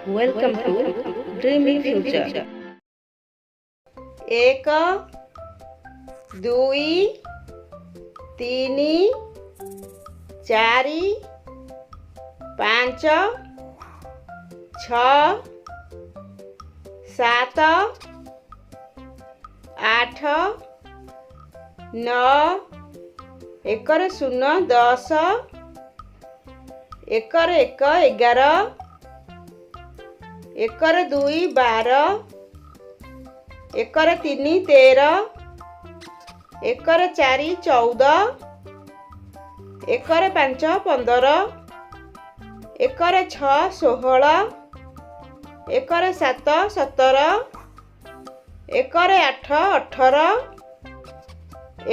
Welcome to Dreamy Future. 1 2 3 4 5 6 7 8 9 ଏକରେ 0 10 ଏକରେ 1 11 ଏକରେ 2 12 ଏକରେ 3 13 ଏକରେ 4 14 ଏକରେ 5 15 ଏକରେ 6 16 ଏକରେ 7 17 ଏକରେ 8 18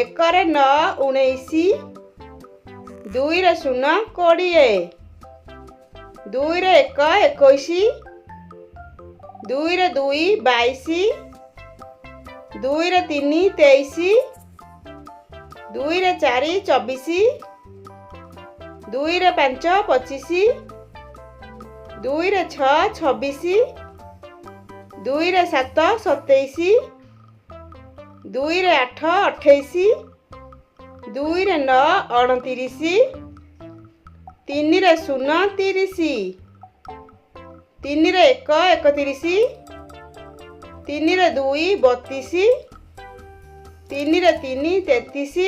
ଏକରେ 9 19 2ରେ 0 20 2ରେ 1 21 2ରେ 2 22 2ରେ 3 23 2ରେ 4 24 2ରେ 5 25 2ରେ 6 26 2ରେ 7 27 2ରେ 8 28 2ରେ 9 29 3ରେ 0 30 3ରେ 1 31 3ରେ 2 32 3ରେ 3 33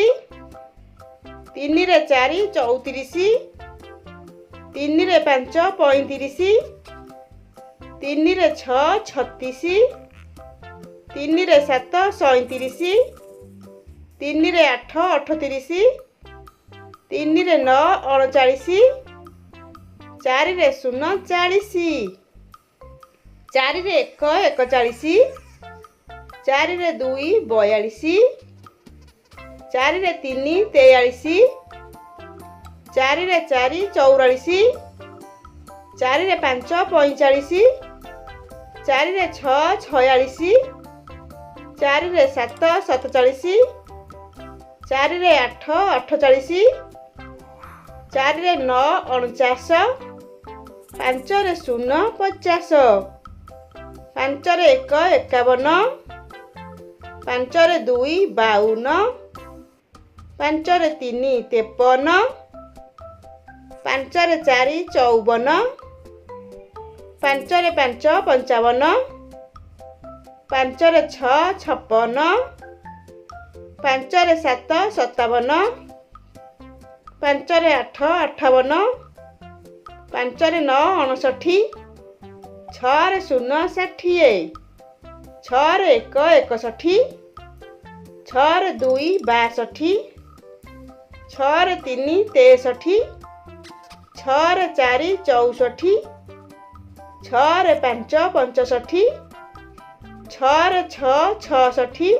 3ରେ 4 34 3ରେ 5 35 3ରେ 6 36 3ରେ 7 37 3ରେ 8 38 3ରେ 9 39 4ରେ 0 40 4ରେ 1 41 4ରେ 2 42 4ରେ 3 43 4ରେ 4 44 4ରେ 5 45 4ରେ 6 46 4ରେ 7 47 4ରେ 8 48 4ରେ 9 49 5ରେ 0 50 5ରେ 1 51 5ରେ 2 52 5ରେ 3 53 5ରେ 4 54 5ରେ 5 55 5ରେ 6 56 5ରେ 7 57 5ରେ 8 58 5ରେ 9 59 6ରେ 0 60 6ରେ 1 61 6ରେ 2 62 6ରେ 3 63 6ରେ 4 64 6ରେ 5 65 6ରେ 6 66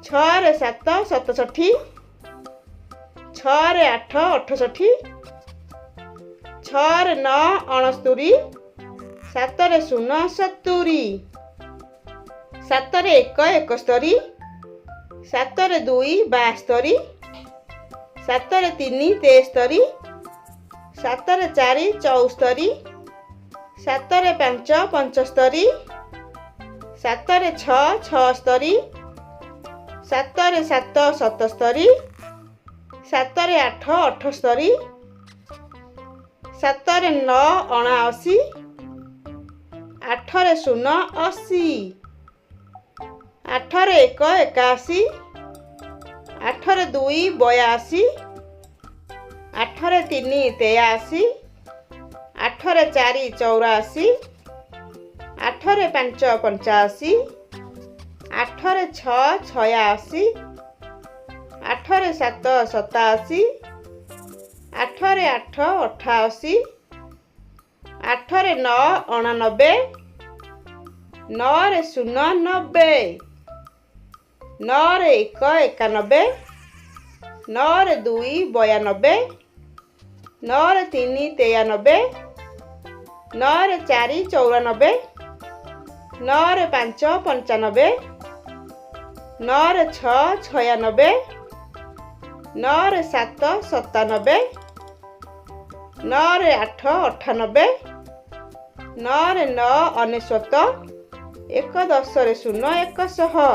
6ରେ 7 67 6ରେ 8 68 6ରେ 9 69 7ରେ 0 70 7ରେ 1 71 7ରେ 2 72 7ରେ 3 73 7ରେ 4 74 7ରେ 5 75 7ରେ 6 76 7ରେ 7 77 7ରେ 8 78 7ରେ 9 79 8ରେ 0 80 8ରେ 1 81 8ରେ 2 82 8ରେ 3 83 8ରେ 4 84 8ରେ 5 85 8ରେ 6 86 8ରେ 7 87 8ରେ 8 88 8ରେ 9 89 9ରେ 0 90 9ରେ 1 91 9ରେ 2 92 9ରେ 3 93 9ରେ 4 94 9ରେ 5 95 9ରେ 6 96 9ରେ 7 97 9ରେ 8 98 ନଅରେ ନଅ ଅନେଶ୍ୱତ, ଏକ ଦଶରେ ଶୂନ 100।